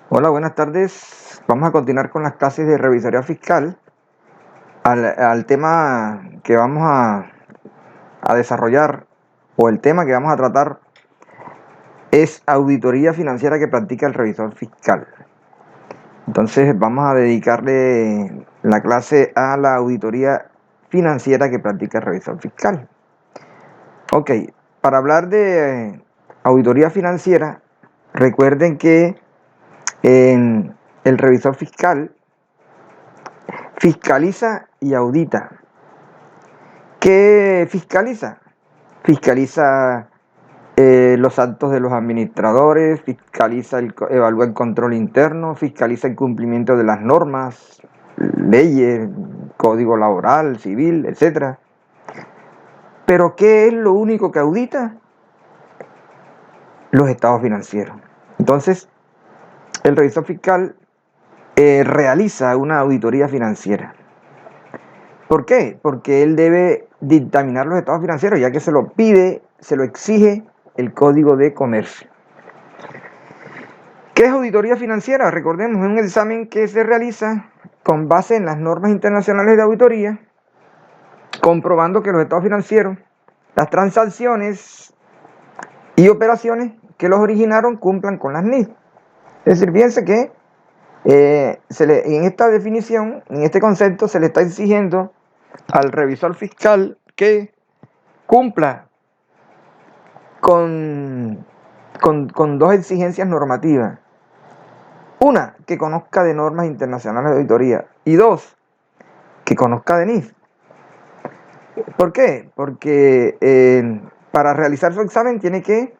Hola, buenas tardes. Vamos a continuar con las clases de revisoría fiscal. Al tema que vamos a desarrollar o el tema que vamos a tratar es auditoría financiera que practica el revisor fiscal. Entonces vamos a dedicarle la clase a la auditoría financiera que practica el revisor fiscal. Ok, para hablar de auditoría financiera, recuerden que en el revisor fiscal fiscaliza y audita. ¿Qué fiscaliza? Fiscaliza los actos de los administradores, evalúa el control interno, fiscaliza el cumplimiento de las normas, leyes, código laboral, civil, etc. Pero ¿qué es lo único que audita? Los estados financieros. Entonces, el revisor fiscal realiza una auditoría financiera. ¿Por qué? Porque él debe dictaminar los estados financieros, ya que se lo pide, se lo exige el Código de Comercio. ¿Qué es auditoría financiera? Recordemos, es un examen que se realiza con base en las normas internacionales de auditoría, comprobando que los estados financieros, las transacciones y operaciones que los originaron cumplan con las NIF. Es decir, fíjense que en esta definición, en este concepto, se le está exigiendo al revisor fiscal que cumpla con dos exigencias normativas. Una, que conozca de normas internacionales de auditoría. Y dos, que conozca de NIF. ¿Por qué? Porque para realizar su examen tiene que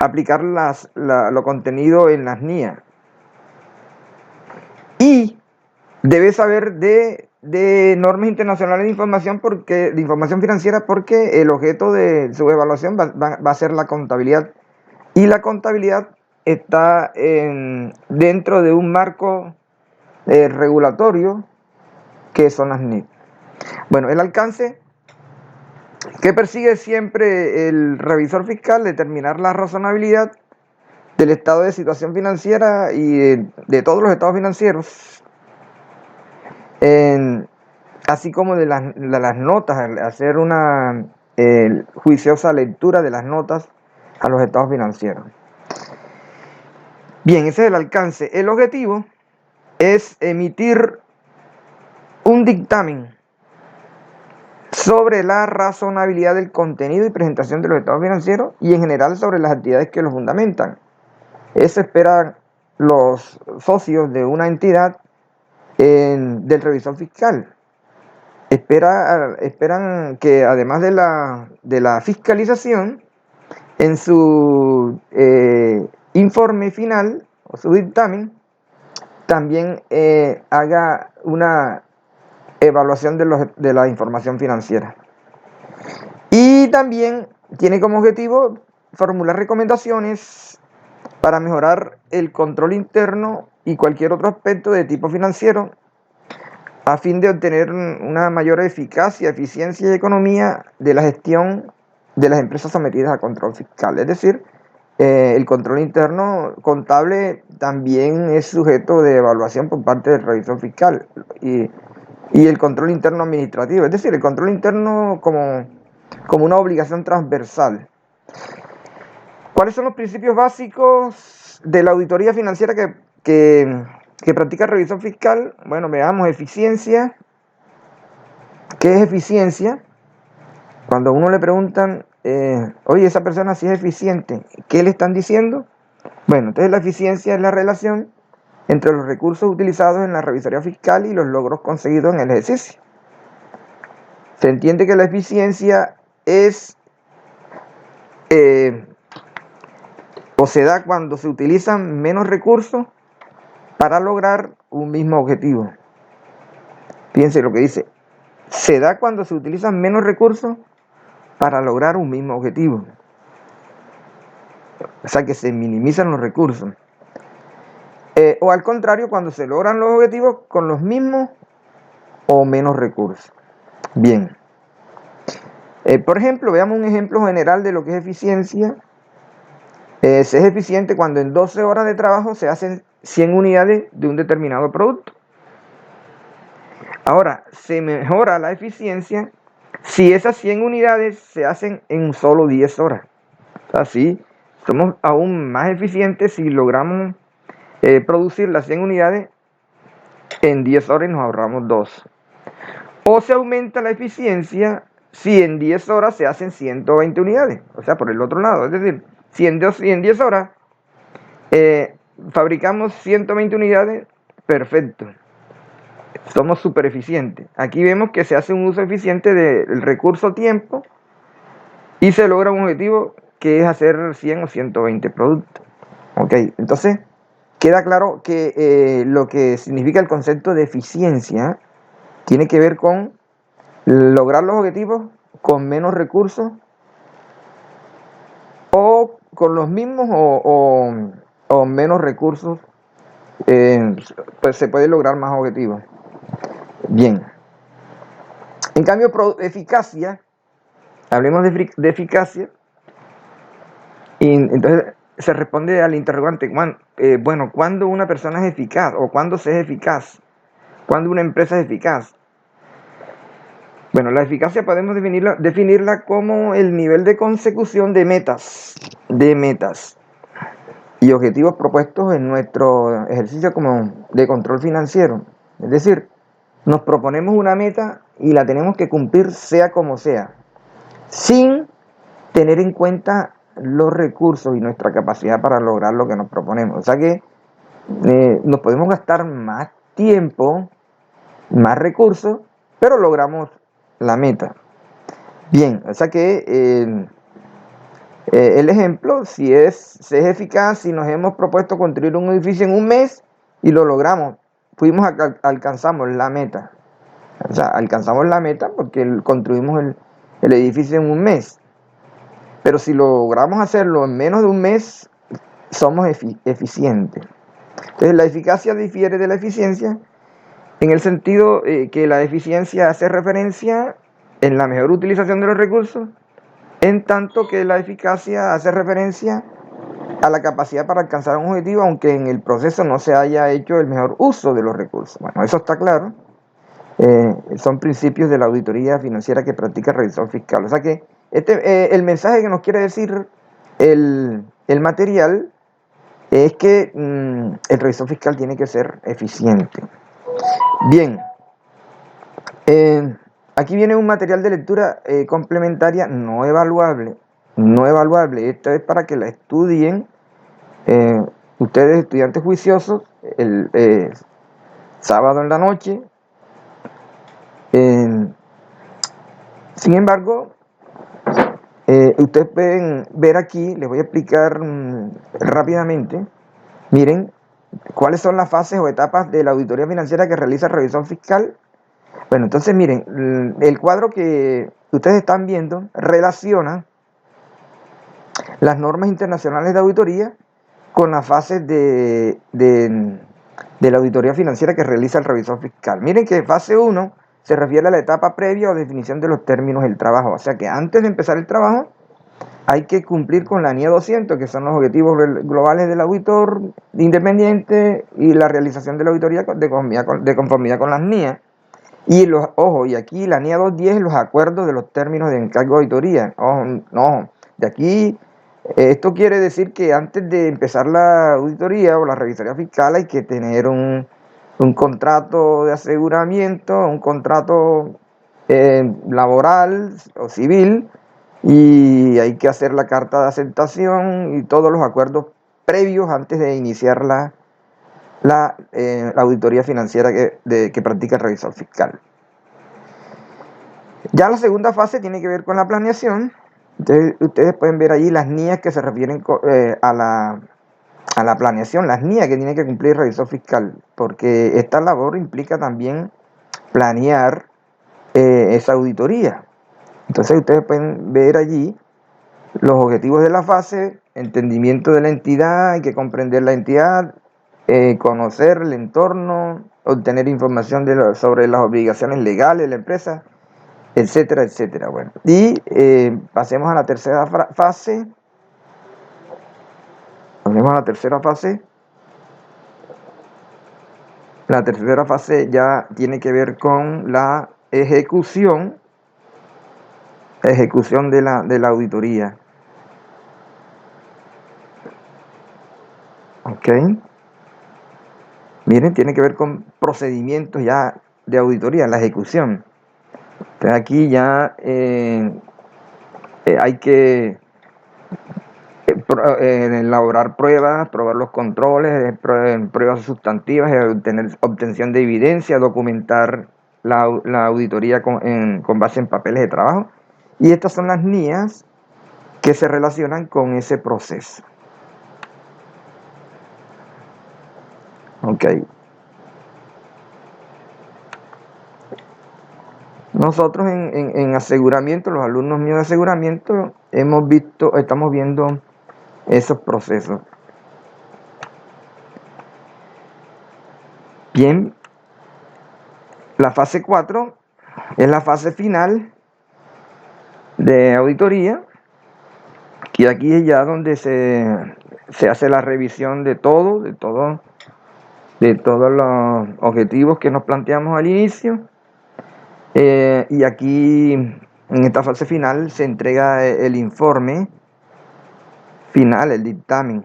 aplicar lo contenido en las NIA. Y debe saber de normas internacionales de información financiera, porque el objeto de su evaluación va a ser la contabilidad. Y la contabilidad está dentro de un marco regulatorio que son las NIF. Bueno, el alcance que persigue siempre el revisor fiscal: determinar la razonabilidad del estado de situación financiera y de todos los estados financieros, así como de las notas, hacer una juiciosa lectura de las notas a los estados financieros. Bien, ese es el alcance. El objetivo es emitir un dictamen sobre la razonabilidad del contenido y presentación de los estados financieros y en general sobre las actividades que los fundamentan. Eso esperan los socios de una entidad del revisor fiscal. Esperan que además de la fiscalización, en su informe final o su dictamen, también haga una evaluación de la información financiera. Y también tiene como objetivo formular recomendaciones para mejorar el control interno y cualquier otro aspecto de tipo financiero, a fin de obtener una mayor eficacia, eficiencia y economía de la gestión de las empresas sometidas a control fiscal. Es decir, el control interno contable también es sujeto de evaluación por parte del revisor fiscal, y el control interno administrativo, es decir, el control interno como una obligación transversal. ¿Cuáles son los principios básicos de la auditoría financiera que practica el revisor fiscal? Bueno, veamos: eficiencia. ¿Qué es eficiencia? Cuando a uno le preguntan, oye, esa persona sí es eficiente, ¿qué le están diciendo? Bueno, entonces la eficiencia es la relación entre los recursos utilizados en la revisoría fiscal y los logros conseguidos en el ejercicio. Se entiende que la eficiencia es o se da cuando se utilizan menos recursos para lograr un mismo objetivo. Fíjense lo que dice: se da cuando se utilizan menos recursos para lograr un mismo objetivo. O sea, que se minimizan los recursos. O al contrario, cuando se logran los objetivos con los mismos o menos recursos. Bien. Por ejemplo, veamos un ejemplo general de lo que es eficiencia. Se es eficiente cuando en 12 horas de trabajo se hacen 100 unidades de un determinado producto. Ahora, se mejora la eficiencia si esas 100 unidades se hacen en solo 10 horas. Así, somos aún más eficientes si logramos producir las 100 unidades en 10 horas y nos ahorramos 2. O se aumenta la eficiencia si en 10 horas se hacen 120 unidades. O sea, por el otro lado. Es decir, si en 10 horas fabricamos 120 unidades, perfecto. Somos súper eficientes. Aquí vemos que se hace un uso eficiente del recurso tiempo y se logra un objetivo que es hacer 100 o 120 productos. Ok, entonces queda claro que lo que significa el concepto de eficiencia tiene que ver con lograr los objetivos con menos recursos o con los mismos o menos recursos, pues se puede lograr más objetivos. Bien. En cambio, eficacia, hablemos de eficacia, y entonces se responde al interrogante, bueno, ¿cuándo una persona es eficaz o cuándo se es eficaz? ¿Cuándo una empresa es eficaz? Bueno, la eficacia podemos definirla como el nivel de consecución de metas y objetivos propuestos en nuestro ejercicio como de control financiero. Es decir, nos proponemos una meta y la tenemos que cumplir sea como sea, sin tener en cuenta los recursos y nuestra capacidad para lograr lo que nos proponemos. O sea que nos podemos gastar más tiempo, más recursos, pero logramos la meta. Bien, o sea que el ejemplo, se es eficaz si nos hemos propuesto construir un edificio en un mes y lo logramos, alcanzamos la meta. O sea, alcanzamos la meta porque construimos el edificio en un mes. Pero si logramos hacerlo en menos de un mes, somos eficientes. Entonces, la eficacia difiere de la eficiencia en el sentido que la eficiencia hace referencia en la mejor utilización de los recursos, en tanto que la eficacia hace referencia a la capacidad para alcanzar un objetivo, aunque en el proceso no se haya hecho el mejor uso de los recursos. Bueno, eso está claro. Son principios de la auditoría financiera que practica el revisor fiscal. O sea que el mensaje que nos quiere decir el material es que el revisor fiscal tiene que ser eficiente. Bien, aquí viene un material de lectura complementaria no evaluable. No evaluable. Esto es para que la estudien ustedes, estudiantes juiciosos, el sábado en la noche. Sin embargo, ustedes pueden ver aquí, les voy a explicar rápidamente. Miren, ¿cuáles son las fases o etapas de la auditoría financiera que realiza el revisor fiscal? Bueno, entonces miren, el cuadro que ustedes están viendo relaciona las normas internacionales de auditoría con las fases de la auditoría financiera que realiza el revisor fiscal. Miren que fase 1 se refiere a la etapa previa o definición de los términos del trabajo. O sea que antes de empezar el trabajo hay que cumplir con la NIE 200, que son los objetivos globales del auditor independiente y la realización de la auditoría de conformidad con las NIE. Y ojo, y aquí la NIE 210, los acuerdos de los términos de encargo de auditoría. Ojo, no, de aquí, esto quiere decir que antes de empezar la auditoría o la revisoría fiscal hay que tener un contrato de aseguramiento, un contrato laboral o civil, y hay que hacer la carta de aceptación y todos los acuerdos previos antes de iniciar la auditoría financiera que practica el revisor fiscal. Ya la segunda fase tiene que ver con la planeación. Entonces, ustedes pueden ver allí las NIAs que se refieren a la planeación, las NIAs que tiene que cumplir el revisor fiscal, porque esta labor implica también planear esa auditoría. Entonces ustedes pueden ver allí los objetivos de la fase, entendimiento de la entidad, hay que comprender la entidad, conocer el entorno, obtener información sobre las obligaciones legales de la empresa, etcétera, etcétera. Bueno, y pasemos a la tercera fase, Pasemos a la tercera fase. La tercera fase ya tiene que ver con la ejecución de la auditoría. ¿Ok? Miren, tiene que ver con procedimientos ya de auditoría, la ejecución. Entonces aquí ya hay que elaborar pruebas, probar los controles, pruebas sustantivas, obtención de evidencia, documentar la auditoría con base en papeles de trabajo. Y estas son las NIAs que se relacionan con ese proceso. Ok. Nosotros en aseguramiento, los alumnos míos de aseguramiento, estamos viendo esos procesos. Bien, la fase 4 es la fase final de auditoría, y aquí es ya donde se hace la revisión de todos los objetivos que nos planteamos al inicio. Y aquí, en esta fase final, se entrega el informe final, el dictamen.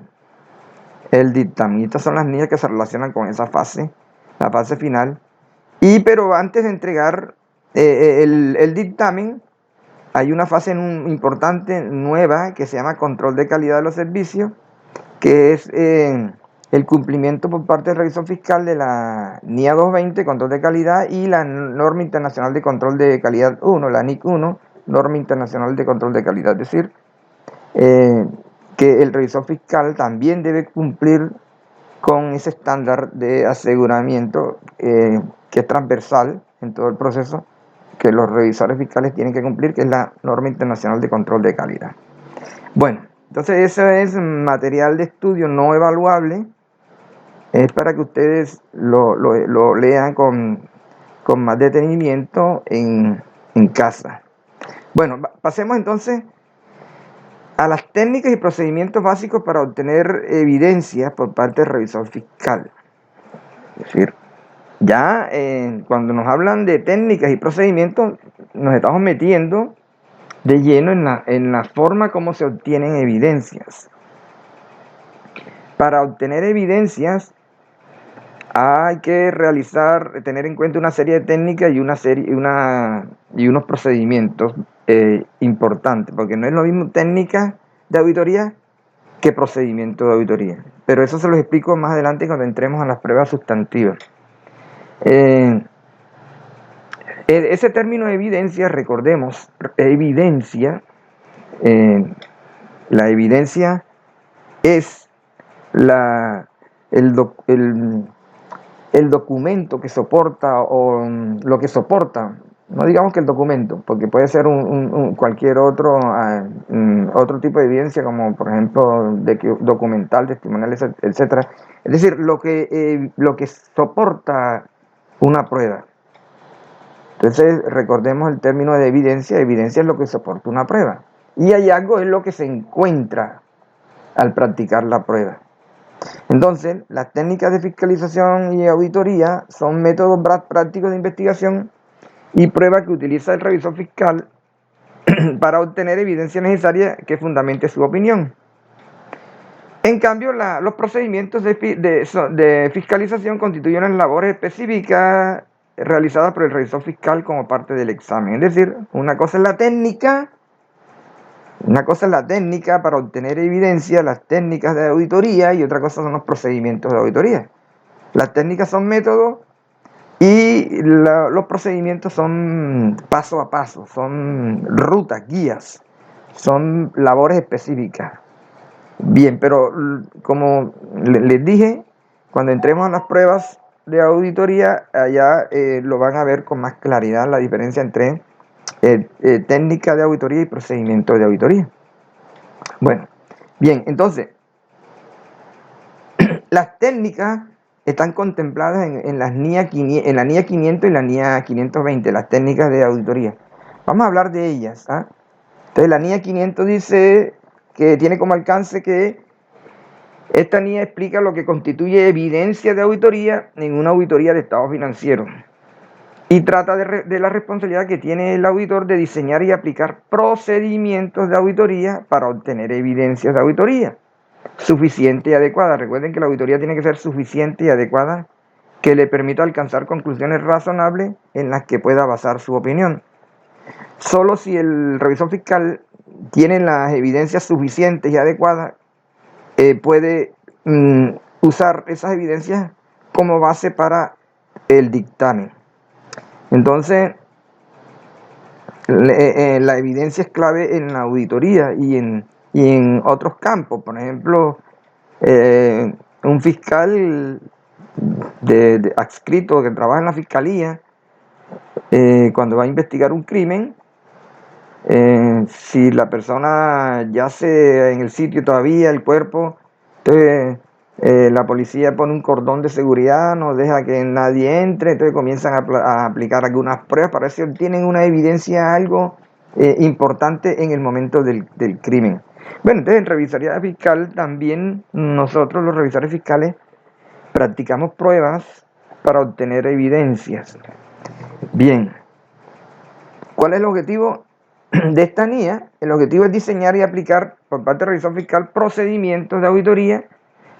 Y estas son las líneas que se relacionan con esa fase, la fase final. Pero antes de entregar el dictamen, hay una fase importante, nueva, que se llama control de calidad de los servicios, que es el cumplimiento por parte del revisor fiscal de la NIA 220, control de calidad, y la norma internacional de control de calidad 1, la NIC 1, norma internacional de control de calidad. Es decir, que el revisor fiscal también debe cumplir con ese estándar de aseguramiento que es transversal en todo el proceso, que los revisores fiscales tienen que cumplir, que es la norma internacional de control de calidad. Bueno, entonces ese es material de estudio no evaluable. Es para que ustedes lo lean con más detenimiento en casa. Bueno, pasemos entonces a las técnicas y procedimientos básicos para obtener evidencias por parte del revisor fiscal. Es decir, ya cuando nos hablan de técnicas y procedimientos, nos estamos metiendo de lleno en la forma como se obtienen evidencias. Para obtener evidencias hay que tener en cuenta una serie de técnicas y unos procedimientos importantes, porque no es lo mismo técnica de auditoría que procedimiento de auditoría. Pero eso se los explico más adelante cuando entremos a las pruebas sustantivas. Ese término de evidencia, recordemos, evidencia, la evidencia es el documento que soporta, o lo que soporta, no digamos que el documento, porque puede ser cualquier otro tipo de evidencia, como por ejemplo documental, testimonial, etcétera. Es decir, lo que soporta una prueba. Entonces, recordemos el término de evidencia. Evidencia es lo que soporta una prueba. Y hallazgo es lo que se encuentra al practicar la prueba. Entonces, las técnicas de fiscalización y auditoría son métodos prácticos de investigación y prueba que utiliza el revisor fiscal para obtener evidencia necesaria que fundamente su opinión. En cambio, los procedimientos de fiscalización constituyen las labores específicas realizadas por el revisor fiscal como parte del examen. Es decir, una cosa es la técnica para obtener evidencia, las técnicas de auditoría, y otra cosa son los procedimientos de auditoría. Las técnicas son métodos y los procedimientos son paso a paso, son rutas, guías, son labores específicas. Bien, pero como les dije, cuando entremos a las pruebas de auditoría, allá lo van a ver con más claridad la diferencia entre técnica de auditoría y procedimiento de auditoría. Bueno, bien, entonces, las técnicas están contempladas en la NIA 500 y la NIA 520, las técnicas de auditoría. Vamos a hablar de ellas. Entonces, la NIA 500 dice que tiene como alcance que Esta NIA explica lo que constituye evidencia de auditoría en una auditoría de estado financiero y trata de la responsabilidad que tiene el auditor de diseñar y aplicar procedimientos de auditoría para obtener evidencias de auditoría suficiente y adecuada. Recuerden que la auditoría tiene que ser suficiente y adecuada, que le permita alcanzar conclusiones razonables en las que pueda basar su opinión. Solo si el revisor fiscal tiene las evidencias suficientes y adecuadas, puede usar esas evidencias como base para el dictamen. Entonces, la evidencia es clave en la auditoría y en otros campos. Por ejemplo, un fiscal adscrito que trabaja en la fiscalía, cuando va a investigar un crimen, si la persona yace en el sitio todavía, el cuerpo, entonces la policía pone un cordón de seguridad, no deja que nadie entre, entonces comienzan a aplicar algunas pruebas para ver si obtienen una evidencia, algo importante en el momento del crimen. Bueno, entonces en revisoría fiscal también nosotros los revisores fiscales practicamos pruebas para obtener evidencias. Bien, ¿cuál es el objetivo de esta NIA? El objetivo es diseñar y aplicar por parte del revisor fiscal procedimientos de auditoría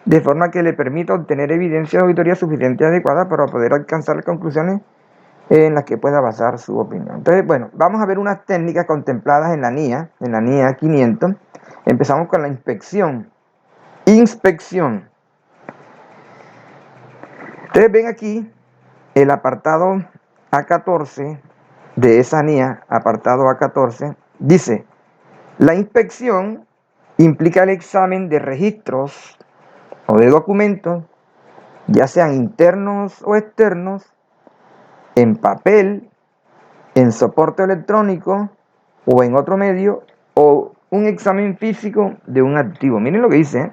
de forma que le permita obtener evidencia de auditoría suficiente y adecuada para poder alcanzar conclusiones en las que pueda basar su opinión. Entonces, bueno, vamos a ver unas técnicas contempladas en la NIA 500. Empezamos con la inspección. Inspección. Ustedes ven aquí el apartado A14 de esa NIA, apartado A14, dice: la inspección implica el examen de registros o de documentos, ya sean internos o externos, en papel, en soporte electrónico o en otro medio, o un examen físico de un activo. Miren lo que dice,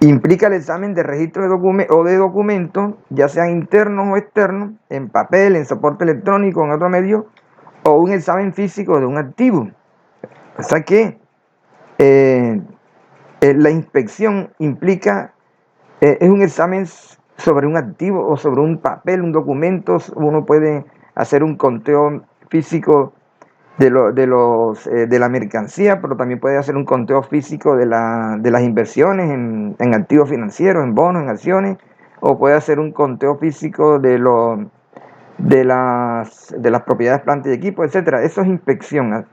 implica el examen de registro de documentos, ya sean internos o externos, en papel, en soporte electrónico o en otro medio, o un examen físico de un activo. O sea que la inspección implica, es un examen sobre un activo o sobre un papel, un documento. Uno puede hacer un conteo físico de la mercancía, pero también puede hacer un conteo físico de las inversiones en activos financieros, en bonos, en acciones, o puede hacer un conteo físico de las propiedades, plantas y equipos, etcétera. Eso es inspección.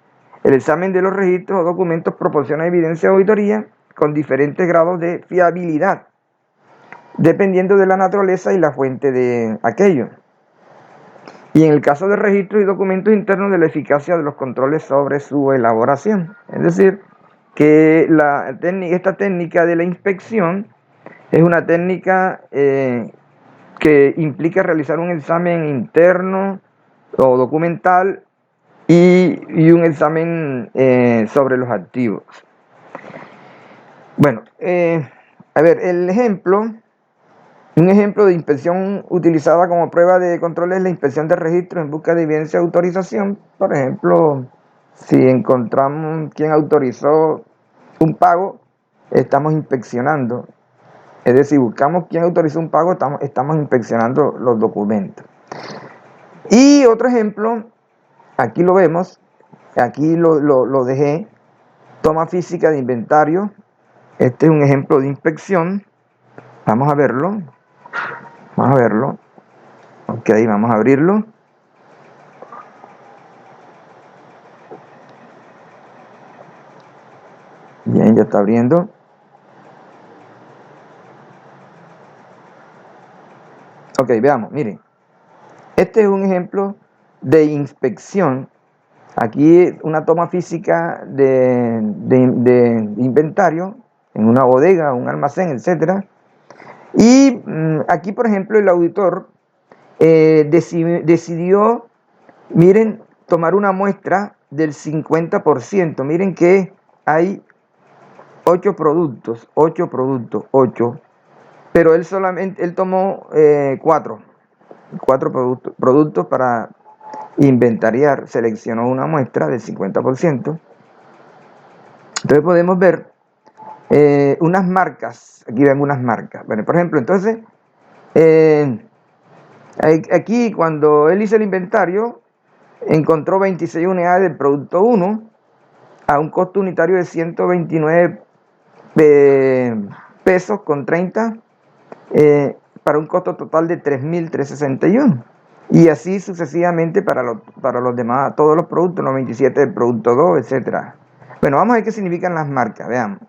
El examen de los registros o documentos proporciona evidencia de auditoría con diferentes grados de fiabilidad, dependiendo de la naturaleza y la fuente de aquello. Y en el caso de registros y documentos internos, de la eficacia de los controles sobre su elaboración. Es decir, que esta técnica de la inspección es una técnica que implica realizar un examen interno o documental y un examen sobre los activos. Bueno, a ver, un ejemplo de inspección utilizada como prueba de control es la inspección de registros en busca de evidencia de autorización. Por ejemplo, si encontramos quién autorizó un pago, estamos inspeccionando. Es decir, buscamos quién autorizó un pago, estamos inspeccionando los documentos. Y otro ejemplo, aquí lo vemos, aquí lo dejé, toma física de inventario. Este es un ejemplo de inspección. Vamos a verlo. Vamos a verlo. Ok, vamos a abrirlo. Bien, ya está abriendo. Ok, veamos, miren. Este es un ejemplo de inspección. Aquí una toma física de inventario en una bodega, un almacén, etcétera. Y aquí, por ejemplo, el auditor decidió, miren, tomar una muestra del 50%. Miren que hay 8 productos, pero él tomó 4 productos para inventariar, seleccionó una muestra del 50%. Entonces podemos ver unas marcas. Aquí ven unas marcas. Bueno, por ejemplo, entonces, eh, aquí cuando él hizo el inventario, encontró 26 unidades del producto 1 a un costo unitario de 129 pesos con 30, para un costo total de 3.361. Y así sucesivamente para los demás, todos los productos, los 27 del producto 2, etcétera. Bueno, vamos a ver qué significan las marcas, veamos.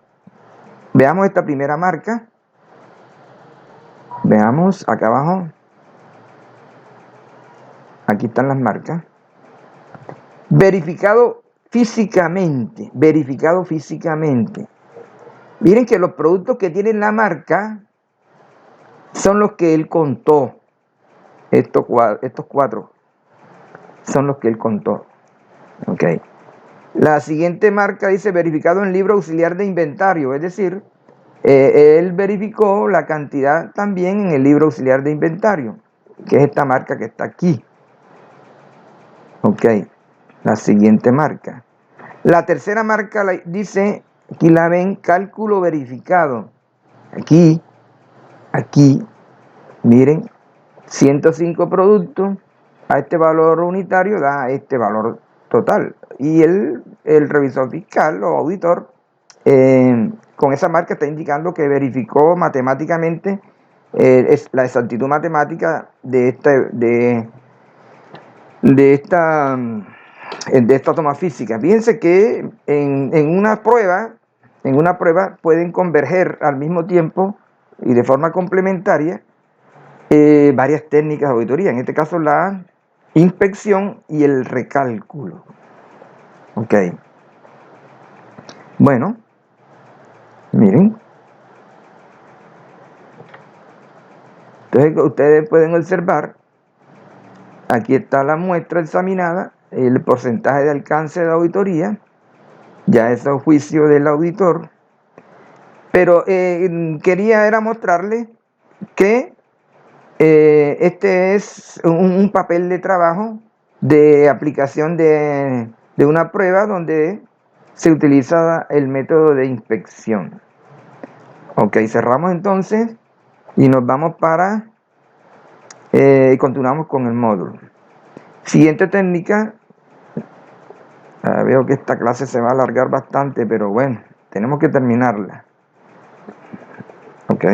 Veamos esta primera marca. Veamos acá abajo. Aquí están las marcas. Verificado físicamente. Verificado físicamente. Miren que los productos que tienen la marca son los que él contó. Estos cuatro son los que él contó. Ok. La siguiente marca dice verificado en libro auxiliar de inventario. Es decir, él verificó la cantidad también en el libro auxiliar de inventario, que es esta marca que está aquí. Ok. La siguiente marca. La tercera marca dice, aquí la ven, cálculo verificado. Aquí, miren, 105 productos a este valor unitario da este valor total. Y el revisor fiscal o auditor con esa marca está indicando que verificó matemáticamente la exactitud matemática de esta toma física. Fíjense que en una prueba pueden converger al mismo tiempo y de forma complementaria varias técnicas de auditoría, en este caso la inspección y el recálculo. Ok. Bueno, miren. Entonces ustedes pueden observar, aquí está la muestra examinada, el porcentaje de alcance de auditoría, ya es a juicio del auditor, pero quería era mostrarles que este es un papel de trabajo de aplicación de una prueba donde se utiliza el método de inspección. Ok, cerramos entonces y nos vamos para continuamos con el módulo. Siguiente técnica. Veo que esta clase se va a alargar bastante, pero bueno, tenemos que terminarla. Ok.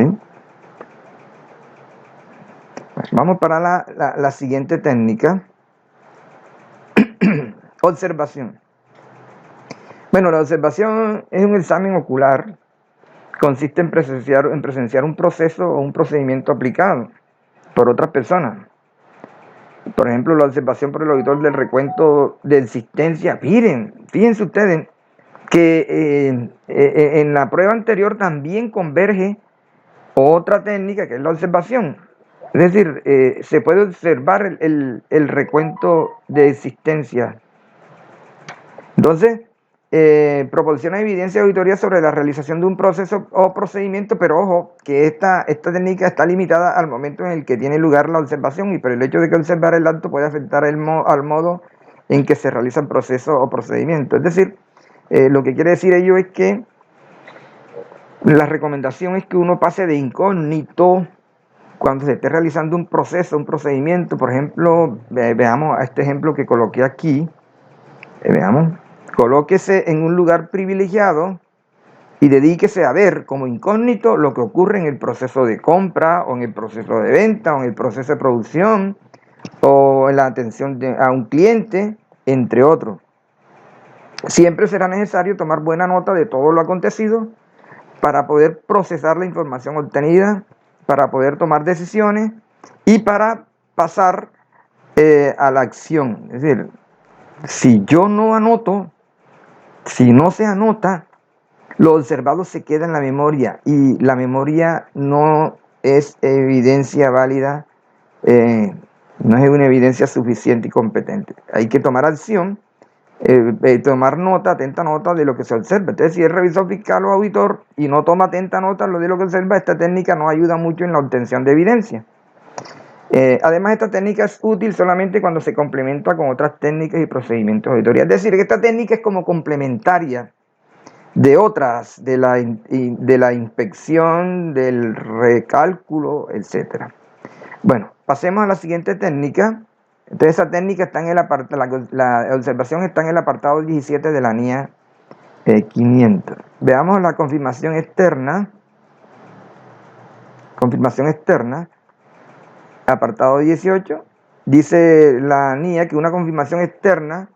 Vamos para la siguiente técnica. Observación. Bueno, la observación es un examen ocular. Consiste en presenciar un proceso o un procedimiento aplicado por otras personas. Por ejemplo, la observación por el auditor del recuento de existencia. Fíjense ustedes que en la prueba anterior también converge otra técnica que es la observación. Es decir, se puede observar el recuento de existencia. Entonces, proporciona evidencia de auditoría sobre la realización de un proceso o procedimiento, pero ojo, que esta técnica está limitada al momento en el que tiene lugar la observación, y por el hecho de que observar el acto puede afectar al modo en que se realiza el proceso o procedimiento. Es decir, lo que quiere decir ello es que la recomendación es que uno pase de incógnito cuando se esté realizando un proceso, un procedimiento. Por ejemplo, veamos a este ejemplo que coloqué aquí. Veamos. Colóquese en un lugar privilegiado y dedíquese a ver como incógnito lo que ocurre en el proceso de compra, o en el proceso de venta, o en el proceso de producción, o en la atención a un cliente, entre otros. Siempre será necesario tomar buena nota de todo lo acontecido para poder procesar la información obtenida, para poder tomar decisiones y para pasar a la acción. Es decir, si yo no anoto, si no se anota, lo observado se queda en la memoria, y la memoria no es evidencia válida, no es una evidencia suficiente y competente. Hay que tomar acción, tomar nota, atenta nota de lo que se observa. Entonces, si es revisor fiscal o auditor y no toma atenta nota de lo que observa, esta técnica no ayuda mucho en la obtención de evidencia. Además, esta técnica es útil solamente cuando se complementa con otras técnicas y procedimientos de auditoría. Es decir, que esta técnica es como complementaria de otras, de la inspección, del recálculo, etcétera. Bueno, pasemos a la siguiente técnica. Entonces esa técnica está en el apartado, la observación está en el apartado 17 de la NIA 500. Veamos la confirmación externa. Confirmación externa, apartado 18. Dice la NIA que una confirmación externa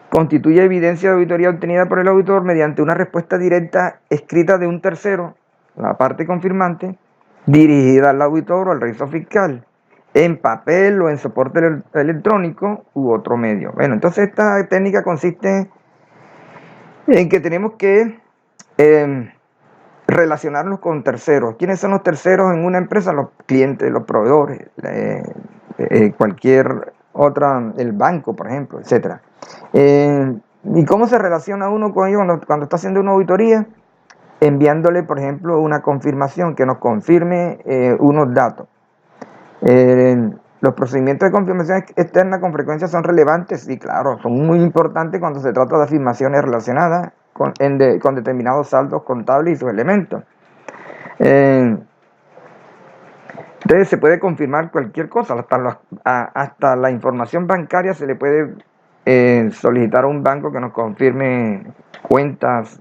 constituye evidencia de auditoría obtenida por el auditor mediante una respuesta directa escrita de un tercero, la parte confirmante, dirigida al auditor o al revisor fiscal, en papel o en soporte electrónico u otro medio. Bueno, entonces esta técnica consiste en que tenemos que relacionarnos con terceros. ¿Quiénes son los terceros en una empresa? Los clientes, los proveedores, cualquier otra, el banco, por ejemplo, etcétera. ¿Y cómo se relaciona uno con ellos cuando está haciendo una auditoría? Enviándole, por ejemplo, una confirmación que nos confirme unos datos. Los procedimientos de confirmación externa con frecuencia son relevantes, sí, claro, son muy importantes cuando se trata de afirmaciones relacionadas con determinados saldos contables y sus elementos. Entonces se puede confirmar cualquier cosa, hasta la información bancaria se le puede solicitar a un banco que nos confirme cuentas,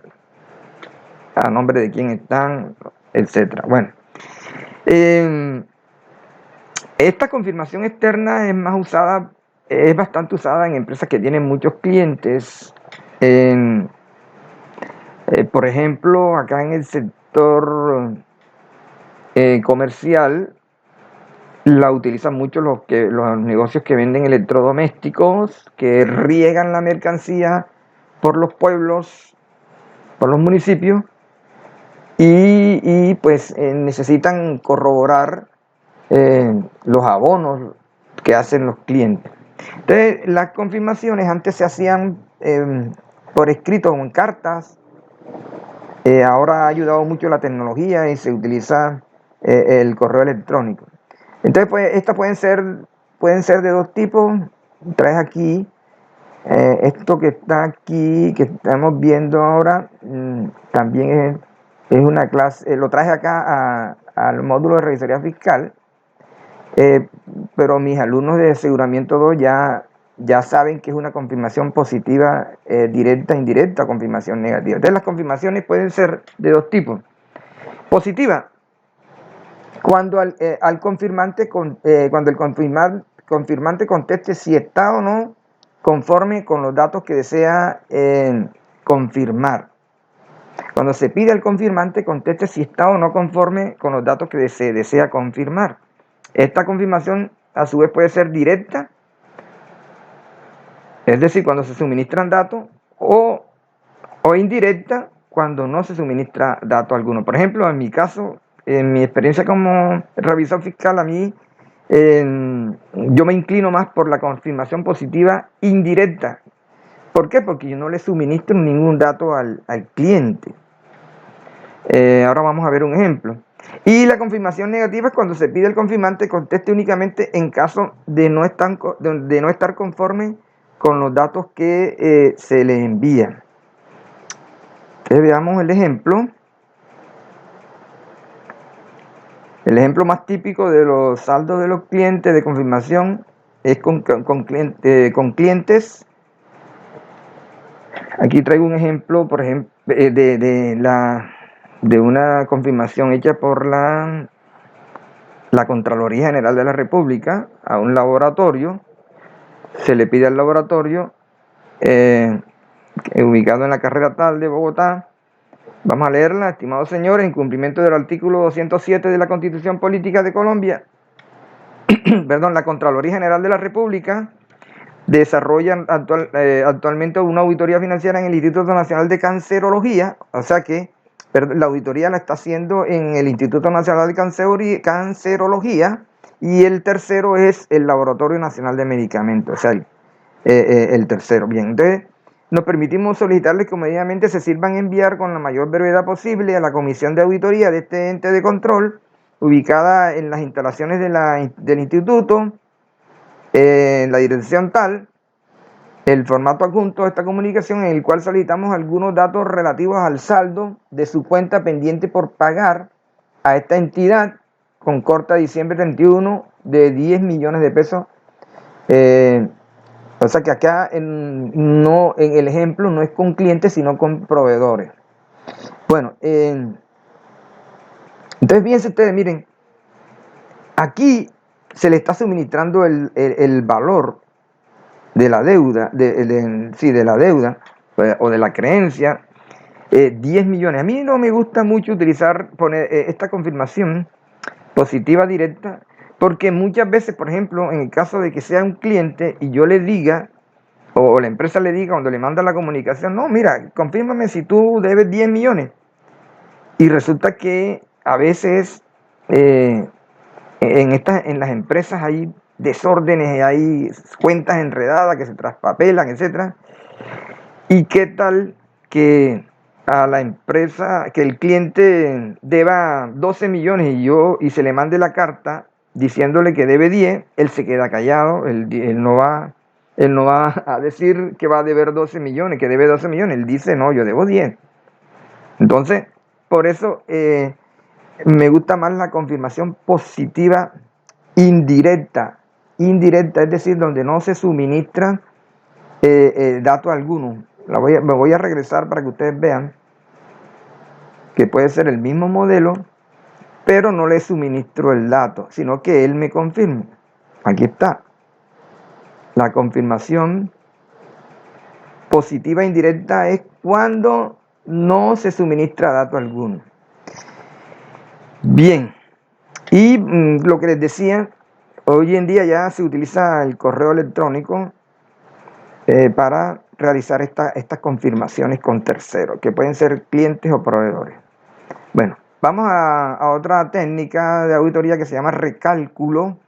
a nombre de quién están, etcétera. Bueno, esta confirmación externa es bastante usada en empresas que tienen muchos clientes. Por ejemplo, acá en el sector comercial, la utilizan mucho los negocios que venden electrodomésticos, que riegan la mercancía por los pueblos, por los municipios, y pues necesitan corroborar los abonos que hacen los clientes. Entonces, las confirmaciones antes se hacían por escrito, en cartas. Ahora ha ayudado mucho la tecnología y se utiliza el correo electrónico. Entonces, pues, estas pueden ser de dos tipos. Traes aquí, esto que está aquí, que estamos viendo ahora, también es una clase, lo traje acá al módulo de revisoría fiscal. Pero mis alumnos de aseguramiento 2 ya saben que es una confirmación positiva directa, indirecta, confirmación negativa. Entonces las confirmaciones pueden ser de dos tipos. Positiva, cuando al confirmante, cuando el confirmante conteste si está o no conforme con los datos que desea confirmar. Cuando se pide al confirmante, conteste si está o no conforme con los datos que se desea confirmar. Esta confirmación a su vez puede ser directa, es decir, cuando se suministran datos, o indirecta, cuando no se suministra dato alguno. Por ejemplo, en mi caso, en mi experiencia como revisor fiscal, a mí yo me inclino más por la confirmación positiva indirecta. ¿Por qué? Porque yo no le suministro ningún dato al cliente. Ahora vamos a ver un ejemplo. Y la confirmación negativa es cuando se pide al confirmante conteste únicamente en caso de no estar conforme con los datos que se le envían. Entonces veamos el ejemplo. El ejemplo más típico de los saldos de los clientes de confirmación es con clientes. Aquí traigo un ejemplo, por ejemplo, de una confirmación hecha por la Contraloría General de la República a un laboratorio. Se le pide al laboratorio, ubicado en la carrera tal de Bogotá. Vamos a leerla. Estimados señores, en cumplimiento del artículo 207 de la Constitución Política de Colombia, perdón, la Contraloría General de la República desarrolla actualmente una auditoría financiera en el Instituto Nacional de Cancerología, o sea que la auditoría la está haciendo en el Instituto Nacional de Cancerología, y el tercero es el Laboratorio Nacional de Medicamentos, o sea, el tercero. Bien, entonces nos permitimos solicitarles que inmediatamente se sirvan enviar con la mayor brevedad posible a la Comisión de Auditoría de este ente de control, ubicada en las instalaciones del instituto, en la dirección tal, el formato adjunto de esta comunicación en el cual solicitamos algunos datos relativos al saldo de su cuenta pendiente por pagar a esta entidad con corte a diciembre 31 de 10 millones de pesos. O sea que acá en el ejemplo no es con clientes, sino con proveedores. Bueno, entonces fíjense ustedes, miren, aquí se le está suministrando el valor de la deuda, de la deuda o de la creencia, 10 millones. A mí no me gusta mucho poner esta confirmación positiva directa, porque muchas veces, por ejemplo, en el caso de que sea un cliente y yo le diga, o la empresa le diga cuando le manda la comunicación, no, mira, confírmame si tú debes 10 millones. Y resulta que a veces en las empresas hay desórdenes, hay cuentas enredadas que se traspapelan, etcétera. ¿Y qué tal que a la empresa, que el cliente deba 12 millones y se le mande la carta diciéndole que debe 10, él se queda callado, él no va a decir que va a deber 12 millones, que debe 12 millones, él dice, no, yo debo 10. Entonces, por eso me gusta más la confirmación positiva indirecta, es decir, donde no se suministra dato alguno. Me voy a regresar para que ustedes vean que puede ser el mismo modelo, pero no le suministro el dato, sino que él me confirma. Aquí está. La confirmación positiva indirecta es cuando no se suministra dato alguno. Bien, y lo que les decía, hoy en día ya se utiliza el correo electrónico para realizar estas confirmaciones con terceros, que pueden ser clientes o proveedores. Bueno, vamos a otra técnica de auditoría que se llama recálculo.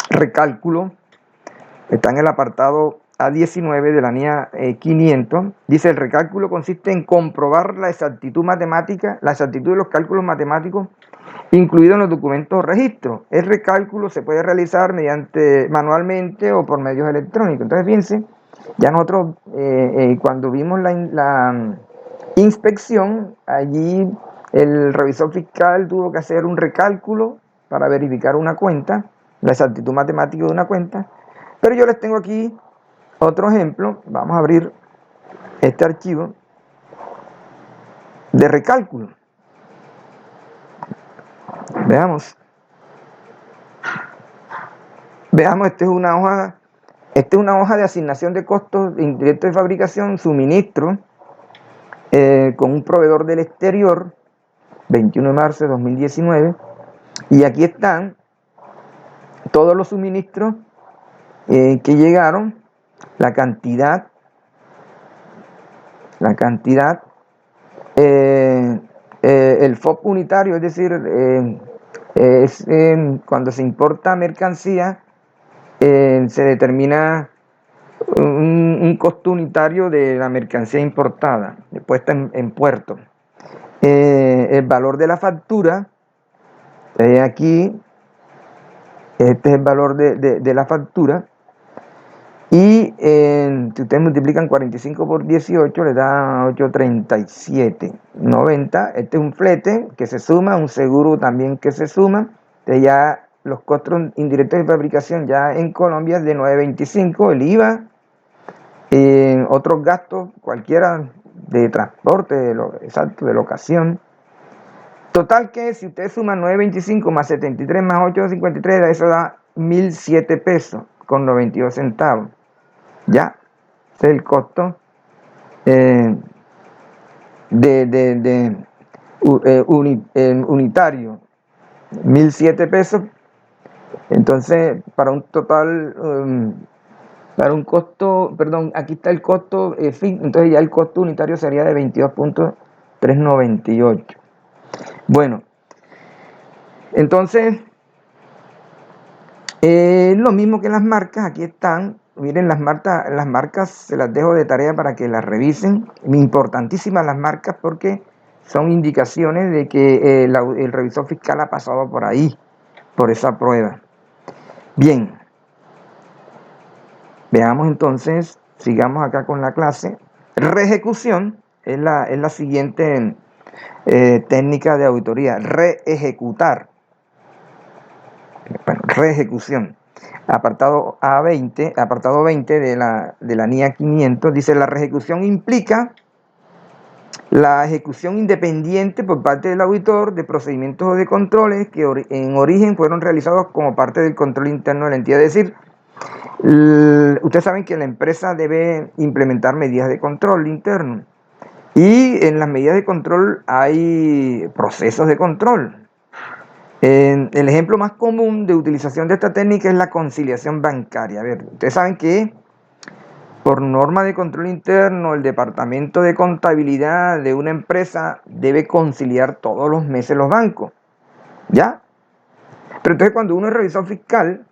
Recálculo está en el apartado A19 de la NIA 500. Dice: el recálculo consiste en comprobar la exactitud matemática, la exactitud de los cálculos matemáticos incluidos en los documentos o registros. El recálculo se puede realizar manualmente o por medios electrónicos. Entonces, fíjense, ya nosotros cuando vimos la inspección, allí el revisor fiscal tuvo que hacer un recálculo para verificar una cuenta, la exactitud matemática de una cuenta. Pero yo les tengo aquí otro ejemplo. Vamos a abrir este archivo de recálculo. Veamos, esta es una hoja de asignación de costos indirectos de fabricación, suministro, con un proveedor del exterior, 21 de marzo de 2019, y aquí están todos los suministros que llegaron, la cantidad, el FOB unitario, es decir, cuando se importa mercancía, se determina un costo unitario de la mercancía importada, puesta en puerto. El valor de la factura, aquí, este es el valor de la factura, y si ustedes multiplican 45 por 18, les da 837.90. Este es un flete que se suma, un seguro también que se suma. Entonces ya los costos indirectos de fabricación ya en Colombia es de 9.25, el IVA, otros gastos, cualquiera de transporte, de locación. Total que si ustedes suman 9.25 más 73 más 8.53, eso da 1.007 pesos con 92 centavos. Ya, ese es el costo unitario, 1.007 pesos. Entonces, para un total, para un costo, perdón, aquí está el costo, entonces ya el costo unitario sería de 22.398. Bueno, entonces, lo mismo que las marcas, aquí están. Miren, las marcas se las dejo de tarea para que las revisen. Importantísimas las marcas porque son indicaciones de que el revisor fiscal ha pasado por ahí, por esa prueba. Bien. Veamos entonces, sigamos acá con la clase. Reejecución es la siguiente técnica de auditoría, reejecutar. Bueno, reejecución. Apartado A20, apartado 20 de la NIA 500, dice: la reejecución implica la ejecución independiente por parte del auditor de procedimientos o de controles que en origen fueron realizados como parte del control interno de la entidad. Es decir, ustedes saben que la empresa debe implementar medidas de control interno. Y en las medidas de control hay procesos de control. El ejemplo más común de utilización de esta técnica es la conciliación bancaria. A ver, ustedes saben que por norma de control interno, el departamento de contabilidad de una empresa debe conciliar todos los meses los bancos. ¿Ya? Pero entonces cuando uno es revisor fiscal,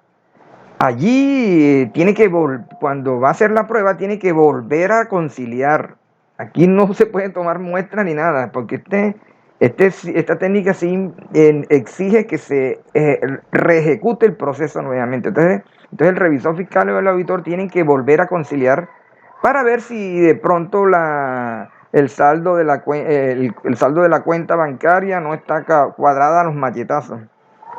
allí tiene que cuando va a hacer la prueba, tiene que volver a conciliar. Aquí no se puede tomar muestra ni nada, porque esta técnica sí exige que se reejecute el proceso nuevamente. Entonces el revisor fiscal o el auditor tienen que volver a conciliar para ver si de pronto el saldo de la cuenta bancaria no está cuadrada a los machetazos,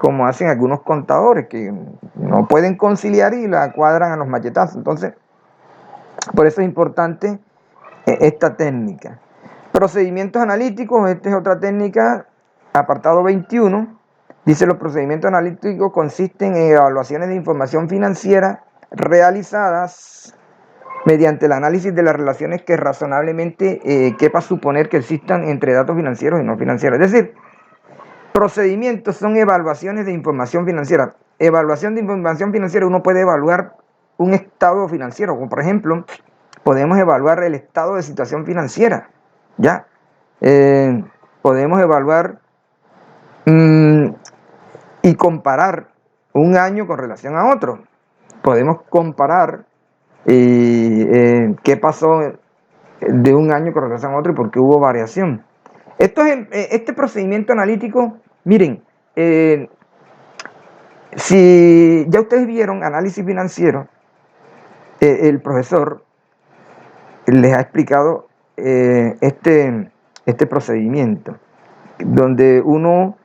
como hacen algunos contadores que no pueden conciliar y la cuadran a los machetazos. Entonces, por eso es importante esta técnica. Procedimientos analíticos, esta es otra técnica, apartado 21, dice: los procedimientos analíticos consisten en evaluaciones de información financiera realizadas mediante el análisis de las relaciones que razonablemente quepa suponer que existan entre datos financieros y no financieros. Es decir, procedimientos son evaluaciones de información financiera. Evaluación de información financiera, uno puede evaluar un estado financiero, como por ejemplo, podemos evaluar el estado de situación financiera, ¿ya? Podemos evaluar y comparar un año con relación a otro. Podemos comparar qué pasó de un año con relación a otro y por qué hubo variación. Este procedimiento analítico, miren, si ya ustedes vieron análisis financiero, el profesor les ha explicado este procedimiento, donde uno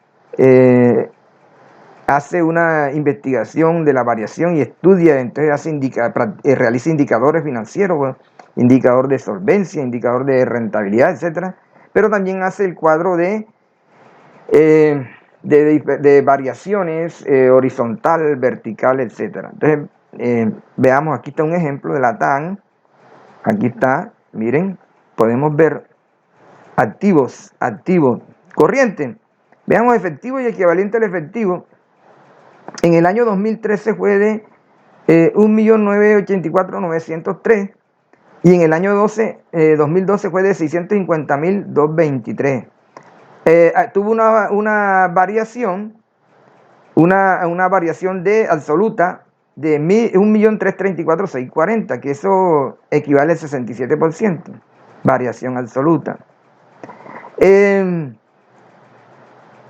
hace una investigación de la variación y estudia, entonces realiza indicadores financieros, bueno, indicador de solvencia, indicador de rentabilidad, etcétera, pero también hace el cuadro de variaciones horizontal, vertical, etcétera. Entonces, veamos, aquí está un ejemplo de la TAN. Aquí está, miren, podemos ver activos, corriente. Veamos efectivo y equivalente al efectivo. En el año 2013 fue de 1.984.903 y en el año 2012 fue de 650.223. Tuvo una variación, una variación de absoluta de 1.334.640, que eso equivale al 67%, variación absoluta.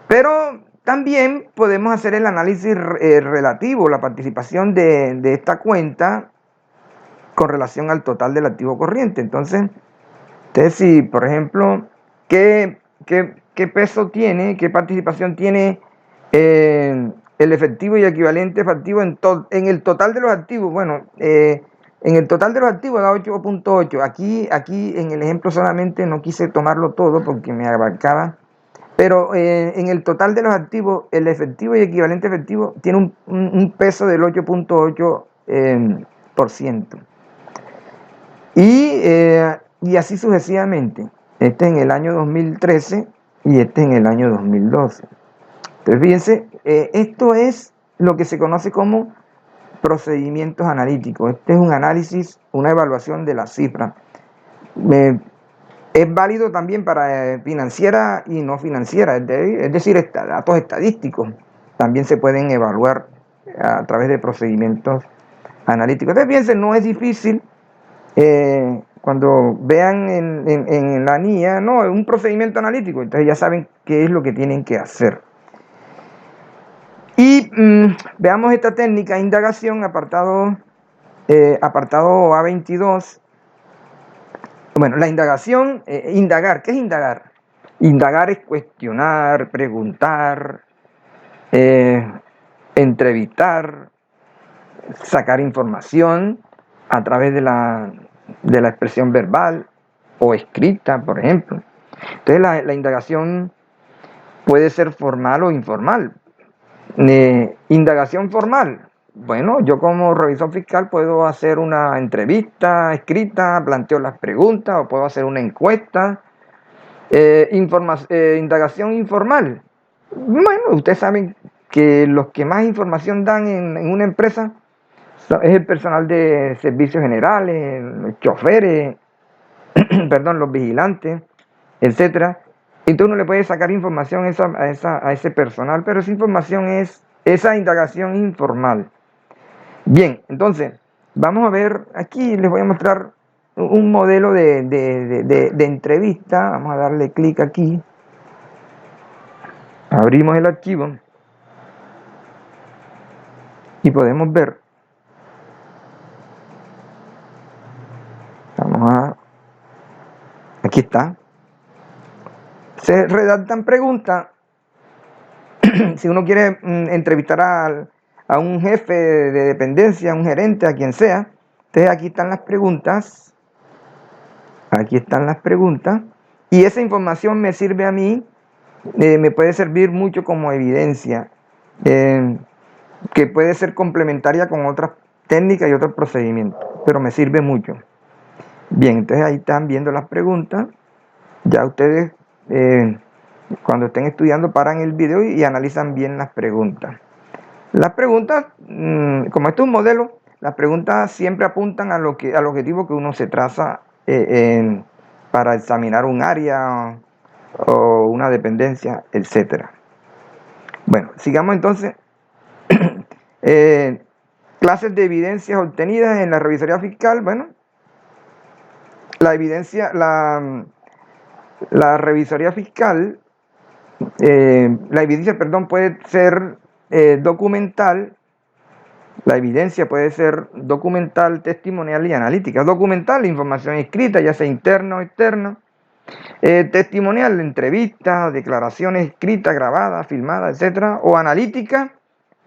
Pero también podemos hacer el análisis relativo, la participación de esta cuenta con relación al total del activo corriente. Entonces, si por ejemplo, ¿qué peso tiene, qué participación tiene el efectivo y equivalente efectivo en el total de los activos? Bueno, en el total de los activos da 8.8. Aquí en el ejemplo solamente no quise tomarlo todo porque me abarcaba. Pero en el total de los activos, el efectivo y equivalente efectivo tiene un peso del 8.8%. Y así sucesivamente. Este en el año 2013 y este en el año 2012. Entonces, fíjense, esto es lo que se conoce como procedimientos analíticos. Este es un análisis, una evaluación de las cifras. Es válido también para financiera y no financiera, es decir, datos estadísticos también se pueden evaluar a través de procedimientos analíticos. Entonces, fíjense, no es difícil. Cuando vean en la NIA, no, es un procedimiento analítico, entonces ya saben qué es lo que tienen que hacer. Y veamos esta técnica, indagación, apartado apartado A22. Bueno, la indagación, indagar, ¿qué es indagar? Indagar es cuestionar, preguntar, entrevistar, sacar información a través de la expresión verbal o escrita, por ejemplo. Entonces la indagación puede ser formal o informal. Indagación formal. Bueno, yo como revisor fiscal puedo hacer una entrevista escrita, planteo las preguntas o puedo hacer una encuesta. Indagación informal. Bueno, ustedes saben que los que más información dan en una empresa es el personal de servicios generales, los choferes, perdón, los vigilantes, etcétera. Entonces uno le puede sacar información a ese personal, pero esa información es esa indagación informal. Bien, entonces, vamos a ver, aquí les voy a mostrar un modelo de entrevista. Vamos a darle clic aquí. Abrimos el archivo y podemos ver. Aquí está. Se redactan preguntas. Si uno quiere entrevistar a un jefe de dependencia, a un gerente, a quien sea, entonces aquí están las preguntas. Aquí están las preguntas. Y esa información me sirve a mí, me puede servir mucho como evidencia, que puede ser complementaria con otras técnicas y otros procedimientos, pero me sirve mucho. Bien, entonces ahí están viendo las preguntas. Ya ustedes, cuando estén estudiando, paran el video y analizan bien las preguntas. Las preguntas, como esto es un modelo, las preguntas siempre apuntan al objetivo que uno se traza para examinar un área o una dependencia, etc. Bueno, sigamos entonces. Clases de evidencias obtenidas en la revisoría fiscal. Bueno, la evidencia, la revisoría fiscal, la evidencia, perdón, puede ser documental. La evidencia puede ser documental, testimonial y analítica. Documental, información escrita, ya sea interna o externa. Testimonial, entrevistas, declaraciones escritas, grabadas, filmadas, etc. O analítica,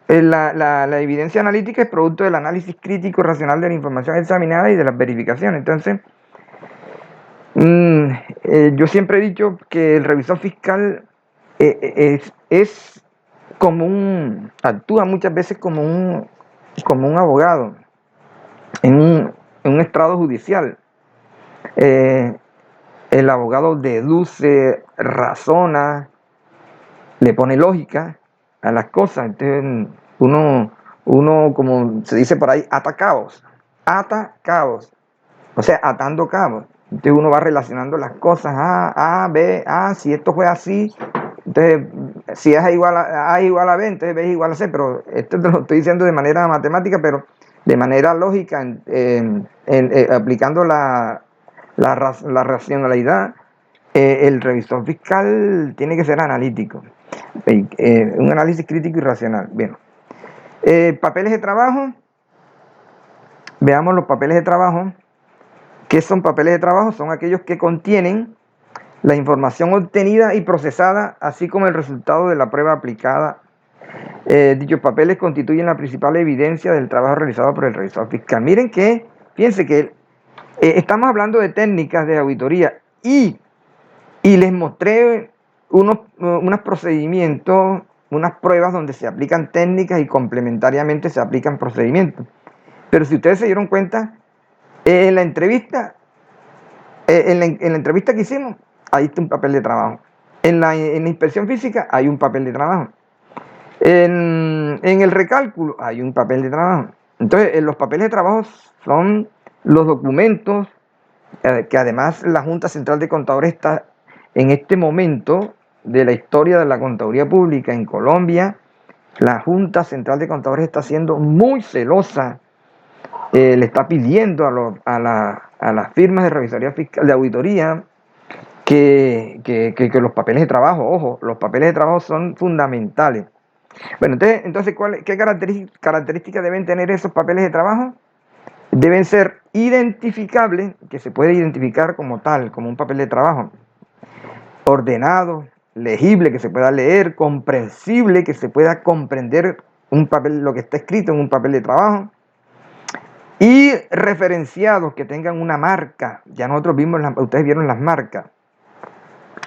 la evidencia analítica es producto del análisis crítico y racional de la información examinada y de las verificaciones. Entonces, yo siempre he dicho que el revisor fiscal es como actúa muchas veces como un abogado en un estrado judicial. El abogado deduce, razona, le pone lógica a las cosas. Entonces uno, como se dice por ahí, ata cabos, o sea, atando cabos. Entonces uno va relacionando las cosas, A, B, si esto fue así, entonces si es igual a B, entonces B es igual a C, pero esto te lo estoy diciendo de manera matemática, pero de manera lógica, aplicando la racionalidad. El revisor fiscal tiene que ser analítico, un análisis crítico y racional. Bien, papeles de trabajo. Veamos los papeles de trabajo. ¿Qué son papeles de trabajo? Son aquellos que contienen la información obtenida y procesada, así como el resultado de la prueba aplicada. Dichos papeles constituyen la principal evidencia del trabajo realizado por el revisor fiscal. Miren que, fíjense que estamos hablando de técnicas de auditoría y les mostré unos procedimientos, unas pruebas donde se aplican técnicas y complementariamente se aplican procedimientos. Pero si ustedes se dieron cuenta, en la entrevista, en la entrevista que hicimos, ahí está un papel de trabajo. En la inspección física hay un papel de trabajo. En el recálculo hay un papel de trabajo. Entonces, los papeles de trabajo son los documentos que además la Junta Central de Contadores está en este momento de la historia de la contaduría pública en Colombia. La Junta Central de Contadores está siendo muy celosa, le está pidiendo a las firmas de revisoría fiscal, de auditoría, que los papeles de trabajo, ojo, los papeles de trabajo son fundamentales. Bueno, entonces ¿qué características deben tener esos papeles de trabajo? deben ser identificables, que se puede identificar como tal, como un papel de trabajo, ordenado, legible, que se pueda leer, comprensible, que se pueda comprender un papel, lo que está escrito en un papel de trabajo, y referenciados, que tengan una marca. Ya nosotros vimos, ustedes vieron las marcas.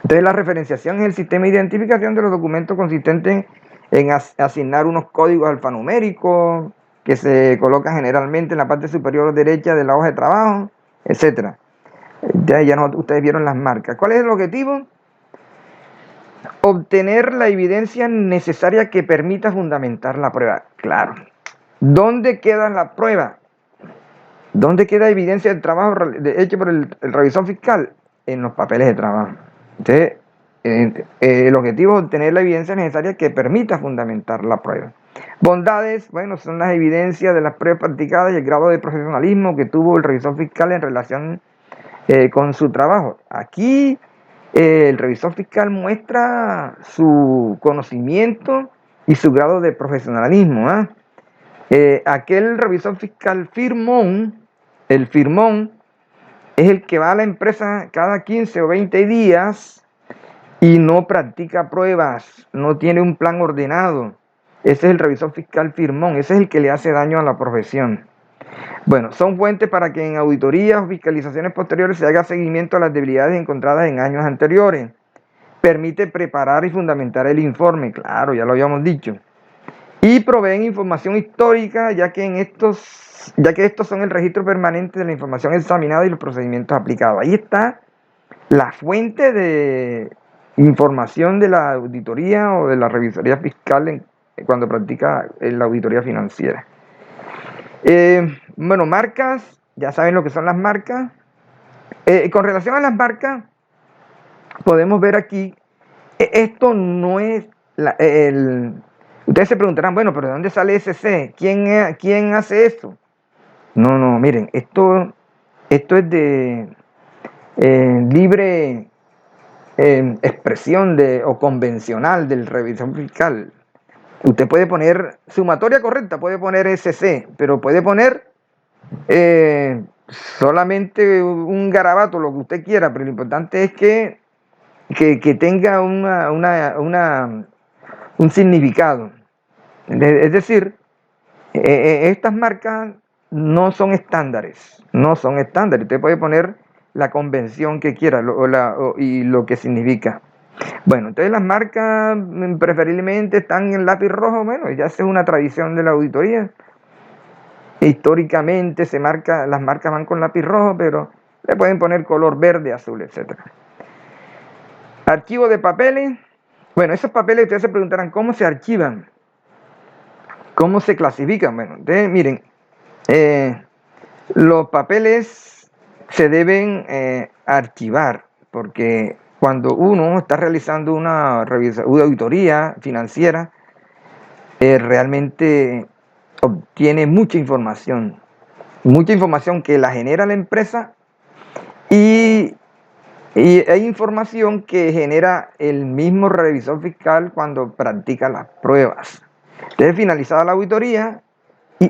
Entonces la referenciación es el sistema de identificación de los documentos consistente en asignar unos códigos alfanuméricos que se colocan generalmente en la parte superior derecha de la hoja de trabajo, etcétera. Ya ustedes vieron las marcas. ¿Cuál es el objetivo? Obtener la evidencia necesaria que permita fundamentar la prueba. Claro. ¿Dónde queda la prueba? ¿Dónde queda evidencia del trabajo hecho por el revisor fiscal? En los papeles de trabajo. Entonces, el objetivo es obtener la evidencia necesaria que permita fundamentar la prueba. Bondades, bueno, son las evidencias de las pruebas practicadas y el grado de profesionalismo que tuvo el revisor fiscal en relación con su trabajo. Aquí el revisor fiscal muestra su conocimiento y su grado de profesionalismo. Aquel revisor fiscal firmón, el firmón, es el que va a la empresa cada 15 o 20 días y no practica pruebas, no tiene un plan ordenado. Ese es el revisor fiscal firmón, ese es el que le hace daño a la profesión. Bueno, son fuentes para que en auditorías o fiscalizaciones posteriores se haga seguimiento a las debilidades encontradas en años anteriores. Permite preparar y fundamentar el informe, claro, ya lo habíamos dicho. Y proveen información histórica, ya que estos son el registro permanente de la información examinada y los procedimientos aplicados. Ahí está la fuente de información de la auditoría o de la revisoría fiscal cuando practica la auditoría financiera. Bueno, marcas, ya saben lo que son las marcas. Con relación a las marcas, podemos ver aquí, esto no es ustedes se preguntarán, bueno, pero ¿de dónde sale SC? ¿Quién hace eso? No, miren, esto es de libre expresión o convencional del revisor fiscal. Usted puede poner sumatoria correcta, puede poner SC, pero puede poner solamente un garabato, lo que usted quiera, pero lo importante es que tenga un significado. Es decir, estas marcas no son estándares, no son estándares. Usted puede poner la convención que quiera y lo que significa. Bueno, entonces las marcas preferiblemente están en lápiz rojo, bueno, ya es una tradición de la auditoría. Históricamente las marcas van con lápiz rojo, pero le pueden poner color verde, azul, etc. Archivo de papeles. Bueno, esos papeles ustedes se preguntarán, ¿cómo se archivan? ¿Cómo se clasifican? Bueno, entonces, miren, los papeles se deben archivar, porque cuando uno está realizando una auditoría financiera, realmente obtiene mucha información que la genera la empresa y hay información que genera el mismo revisor fiscal cuando practica las pruebas. Entonces, finalizada la auditoría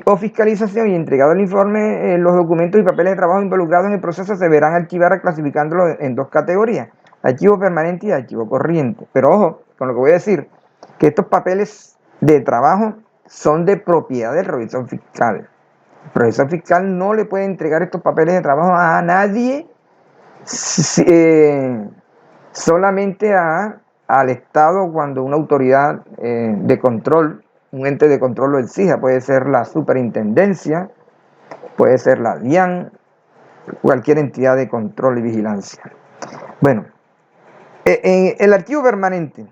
o fiscalización y entregado el informe, los documentos y papeles de trabajo involucrados en el proceso se verán archivar clasificándolos en dos categorías, archivo permanente y archivo corriente. Pero ojo con lo que voy a decir, que estos papeles de trabajo son de propiedad del revisor fiscal. El revisor fiscal no le puede entregar estos papeles de trabajo a nadie, solamente al Estado cuando una autoridad de control, un ente de control lo exija. Puede ser la superintendencia, puede ser la DIAN, cualquier entidad de control y vigilancia. Bueno, el archivo permanente.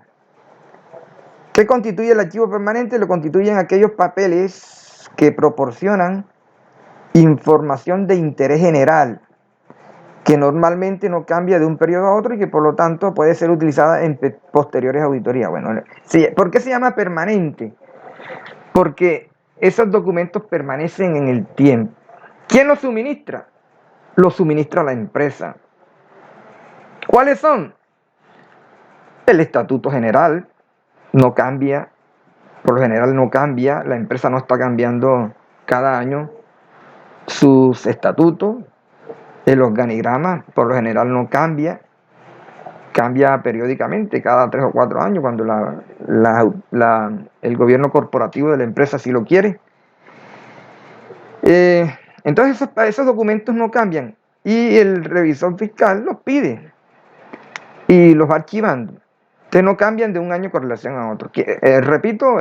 ¿Qué constituye el archivo permanente? Lo constituyen aquellos papeles que proporcionan información de interés general, que normalmente no cambia de un periodo a otro y que por lo tanto puede ser utilizada en posteriores auditorías. Bueno, sí, ¿por qué se llama permanente? Porque esos documentos permanecen en el tiempo. ¿Quién los suministra? Los suministra la empresa. ¿Cuáles son? El estatuto general no cambia, por lo general no cambia, la empresa no está cambiando cada año sus estatutos, el organigrama por lo general no cambia, cambia periódicamente, cada 3 o 4 años, cuando el gobierno corporativo de la empresa sí lo quiere. Entonces esos documentos no cambian y el revisor fiscal los pide y los va archivando. Entonces no cambian de un año con relación a otro. Repito,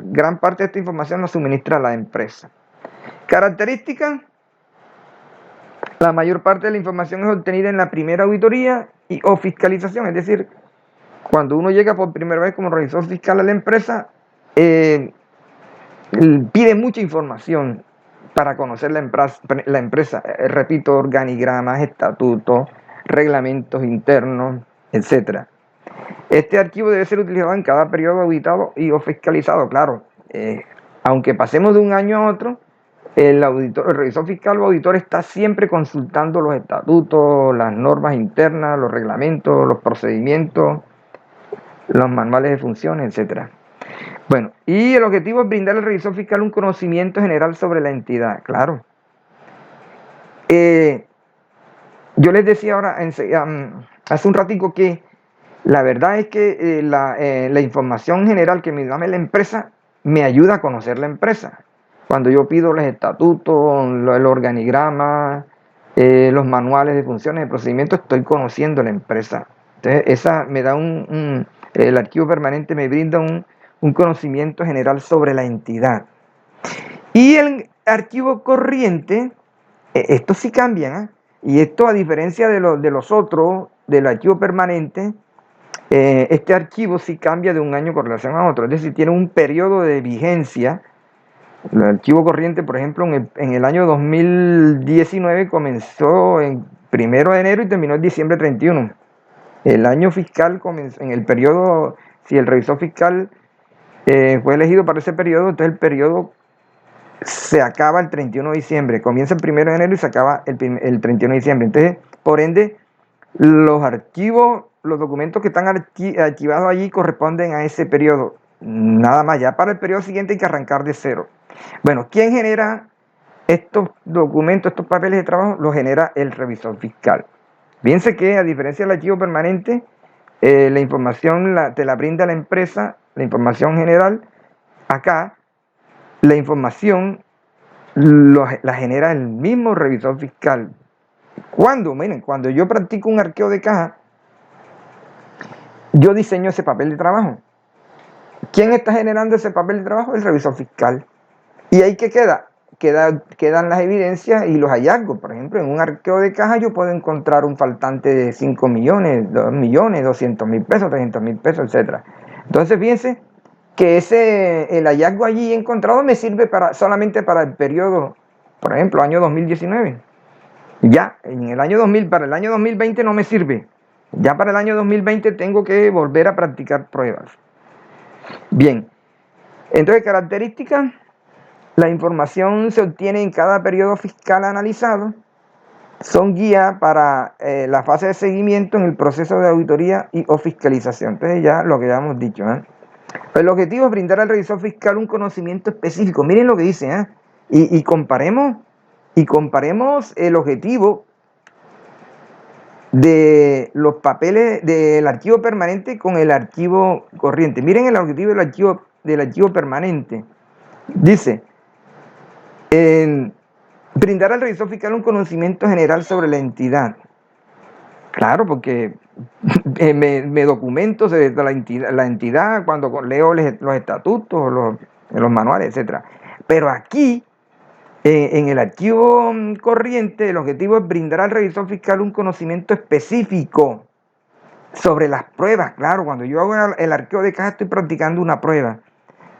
gran parte de esta información la suministra la empresa. Características: la mayor parte de la información es obtenida en la primera auditoría o fiscalización, es decir, cuando uno llega por primera vez como revisor fiscal a la empresa, pide mucha información para conocer la empresa. Repito, organigramas, estatutos, reglamentos internos, etc. Este archivo debe ser utilizado en cada periodo auditado y o fiscalizado, claro. Aunque pasemos de un año a otro, el revisor fiscal o auditor está siempre consultando los estatutos, las normas internas, los reglamentos, los procedimientos, los manuales de funciones, etc. Bueno, y el objetivo es brindar al revisor fiscal un conocimiento general sobre la entidad, claro. Yo les decía ahora, hace un ratico, que la verdad es que la información general que me da la empresa me ayuda a conocer la empresa. Cuando yo pido los estatutos, el organigrama, los manuales de funciones, de procedimientos, estoy conociendo la empresa. Entonces, esa me da el archivo permanente me brinda un conocimiento general sobre la entidad. Y el archivo corriente, esto sí cambia, ¿eh? Y esto, a diferencia de los otros, del archivo permanente, este archivo sí cambia de un año con relación a otro, es decir, tiene un periodo de vigencia. El archivo corriente, por ejemplo, en el año 2019 comenzó en 1 de enero y terminó en diciembre 31. El año fiscal comenzó en el periodo, si el revisor fiscal fue elegido para ese periodo, entonces el periodo se acaba el 31 de diciembre, comienza el 1 de enero y se acaba el 31 de diciembre. Entonces, por ende, los archivos, los documentos que están archivados allí corresponden a ese periodo. Nada más, ya para el periodo siguiente hay que arrancar de cero. Bueno, ¿quién genera estos documentos, estos papeles de trabajo? Los genera el revisor fiscal. Fíjense que, a diferencia del archivo permanente, la información te la brinda la empresa, la información general. Acá, la información la genera el mismo revisor fiscal. Miren, cuando yo practico un arqueo de caja, yo diseño ese papel de trabajo. ¿Quién está generando ese papel de trabajo? El revisor fiscal. ¿Y ahí qué queda? Quedan las evidencias y los hallazgos. Por ejemplo, en un arqueo de caja yo puedo encontrar un faltante de 5 millones, 2 millones, 200.000 pesos, 300.000 pesos, etc. Entonces, fíjense que el hallazgo allí encontrado me sirve solamente para el periodo, por ejemplo, año 2019. Ya, para el año 2020 no me sirve. Ya para el año 2020 tengo que volver a practicar pruebas. Bien, entonces, características: la información se obtiene en cada periodo fiscal analizado, son guía para la fase de seguimiento en el proceso de auditoría o fiscalización. Entonces, ya lo que ya hemos dicho, ¿eh? El objetivo es brindar al revisor fiscal un conocimiento específico. Miren lo que dice, ¿eh? Y comparemos el objetivo de los papeles del archivo permanente con el archivo corriente. Miren el objetivo del archivo permanente. Dice: brindar al revisor fiscal un conocimiento general sobre la entidad. Claro, porque me documento de la entidad cuando leo los estatutos, los manuales, etc. Pero aquí, en el archivo corriente, el objetivo es brindar al revisor fiscal un conocimiento específico sobre las pruebas. Claro, cuando yo hago el arqueo de caja estoy practicando una prueba,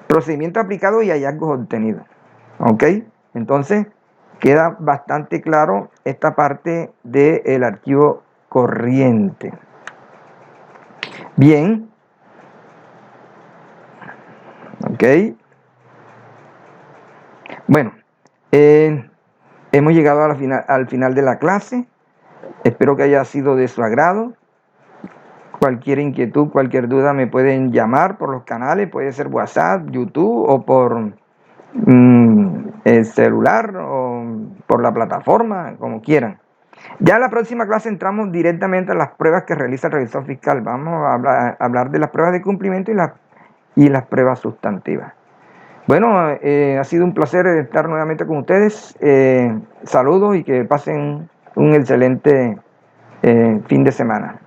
procedimiento aplicado y hallazgos obtenidos. ¿Ok? Entonces, queda bastante claro esta parte del archivo corriente. Bien. Ok. Bueno, hemos llegado al final de la clase. Espero que haya sido de su agrado. Cualquier inquietud, cualquier duda me pueden llamar por los canales, puede ser WhatsApp, YouTube o por el celular o por la plataforma, como quieran. Ya en la próxima clase entramos directamente a las pruebas que realiza el revisor fiscal. Vamos a hablar de las pruebas de cumplimiento y las pruebas sustantivas. Bueno, ha sido un placer estar nuevamente con ustedes. Saludos y que pasen un excelente fin de semana.